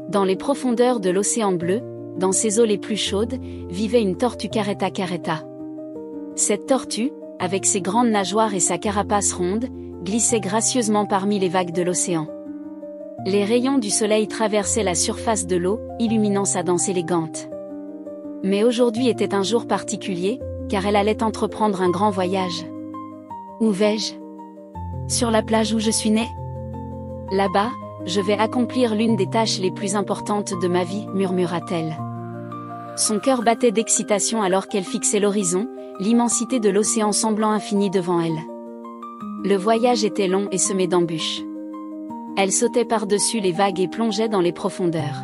Dans les profondeurs de l'océan bleu, dans ses eaux les plus chaudes, vivait une tortue caretta caretta. Cette tortue, avec ses grandes nageoires et sa carapace ronde, glissait gracieusement parmi les vagues de l'océan. Les rayons du soleil traversaient la surface de l'eau, illuminant sa danse élégante. Mais aujourd'hui était un jour particulier, car elle allait entreprendre un grand voyage. Où vais-je? Sur la plage où je suis née? Là-bas, je vais accomplir l'une des tâches les plus importantes de ma vie, murmura-t-elle. Son cœur battait d'excitation alors qu'elle fixait l'horizon, l'immensité de l'océan semblant infinie devant elle. Le voyage était long et semé d'embûches. Elle sautait par-dessus les vagues et plongeait dans les profondeurs.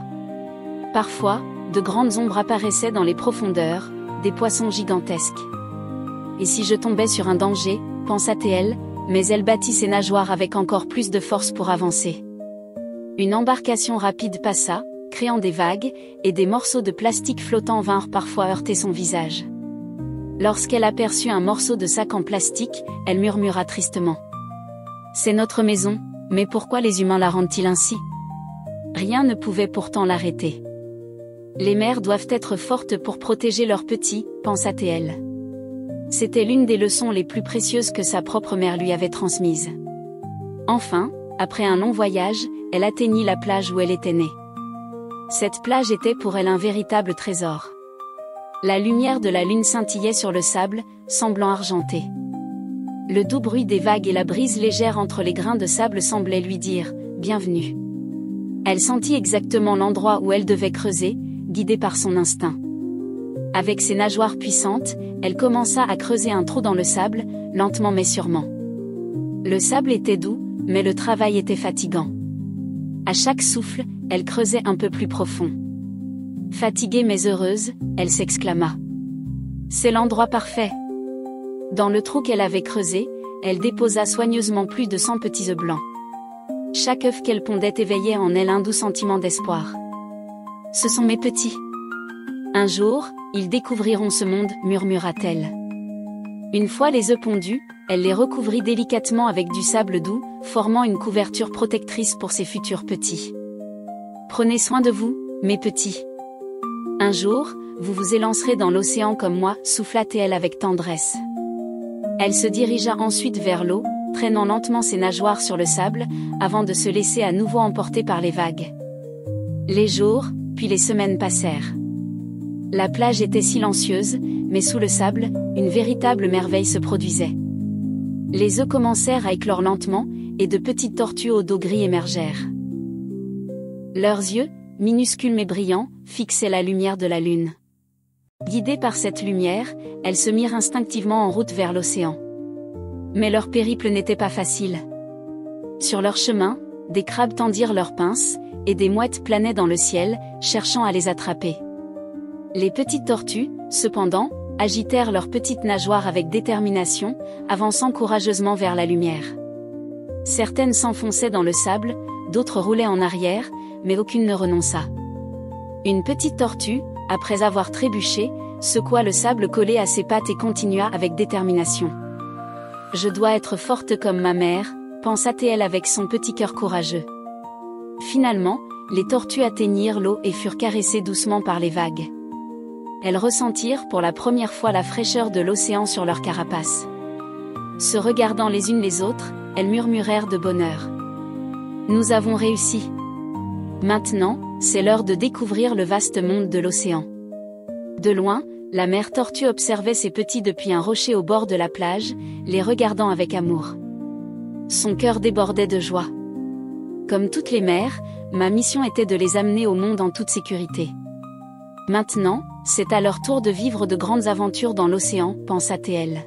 Parfois, de grandes ombres apparaissaient dans les profondeurs, des poissons gigantesques. Et si je tombais sur un danger, pensa-t-elle, mais elle battit ses nageoires avec encore plus de force pour avancer. Une embarcation rapide passa, créant des vagues, et des morceaux de plastique flottants vinrent parfois heurter son visage. Lorsqu'elle aperçut un morceau de sac en plastique, elle murmura tristement. « C'est notre maison, mais pourquoi les humains la rendent-ils ainsi ?» Rien ne pouvait pourtant l'arrêter. « Les mères doivent être fortes pour protéger leurs petits, pensa-t-elle. C'était l'une des leçons les plus précieuses que sa propre mère lui avait transmises. Enfin, après un long voyage, elle atteignit la plage où elle était née. Cette plage était pour elle un véritable trésor. La lumière de la lune scintillait sur le sable, semblant argenté. Le doux bruit des vagues et la brise légère entre les grains de sable semblaient lui dire « Bienvenue ». Elle sentit exactement l'endroit où elle devait creuser, guidée par son instinct. Avec ses nageoires puissantes, elle commença à creuser un trou dans le sable, lentement mais sûrement. Le sable était doux, mais le travail était fatigant. À chaque souffle, elle creusait un peu plus profond. Fatiguée mais heureuse, elle s'exclama. « C'est l'endroit parfait !» Dans le trou qu'elle avait creusé, elle déposa soigneusement plus de 100 petits œufs blancs. Chaque œuf qu'elle pondait éveillait en elle un doux sentiment d'espoir. « Ce sont mes petits. Un jour, ils découvriront ce monde, murmura-t-elle. Une fois les œufs pondus, elle les recouvrit délicatement avec du sable doux, formant une couverture protectrice pour ses futurs petits. Prenez soin de vous, mes petits. Un jour, vous vous élancerez dans l'océan comme moi, souffla-t-elle avec tendresse. Elle se dirigea ensuite vers l'eau, traînant lentement ses nageoires sur le sable, avant de se laisser à nouveau emporter par les vagues. Les jours, puis les semaines passèrent. La plage était silencieuse, mais sous le sable, une véritable merveille se produisait. Les œufs commencèrent à éclore lentement, et de petites tortues au dos gris émergèrent. Leurs yeux, minuscules mais brillants, fixaient la lumière de la lune. Guidées par cette lumière, elles se mirent instinctivement en route vers l'océan. Mais leur périple n'était pas facile. Sur leur chemin, des crabes tendirent leurs pinces, et des mouettes planaient dans le ciel, cherchant à les attraper. Les petites tortues, cependant, agitèrent leurs petites nageoires avec détermination, avançant courageusement vers la lumière. Certaines s'enfonçaient dans le sable, d'autres roulaient en arrière, mais aucune ne renonça. Une petite tortue, après avoir trébuché, secoua le sable collé à ses pattes et continua avec détermination. « Je dois être forte comme ma mère », pensa-t-elle avec son petit cœur courageux. Finalement, les tortues atteignirent l'eau et furent caressées doucement par les vagues. Elles ressentirent pour la première fois la fraîcheur de l'océan sur leur carapace. Se regardant les unes les autres, elles murmurèrent de bonheur. « Nous avons réussi. Maintenant, c'est l'heure de découvrir le vaste monde de l'océan. » De loin, la mère tortue observait ses petits depuis un rocher au bord de la plage, les regardant avec amour. Son cœur débordait de joie. Comme toutes les mères, ma mission était de les amener au monde en toute sécurité. Maintenant, c'est à leur tour de vivre de grandes aventures dans l'océan, pensa-t-elle.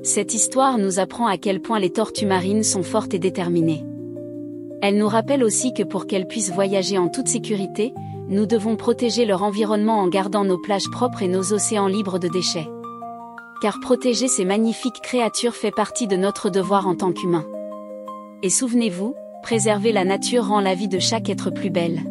Cette histoire nous apprend à quel point les tortues marines sont fortes et déterminées. Elle nous rappelle aussi que pour qu'elles puissent voyager en toute sécurité, nous devons protéger leur environnement en gardant nos plages propres et nos océans libres de déchets. Car protéger ces magnifiques créatures fait partie de notre devoir en tant qu'humains. Et souvenez-vous, préserver la nature rend la vie de chaque être plus belle.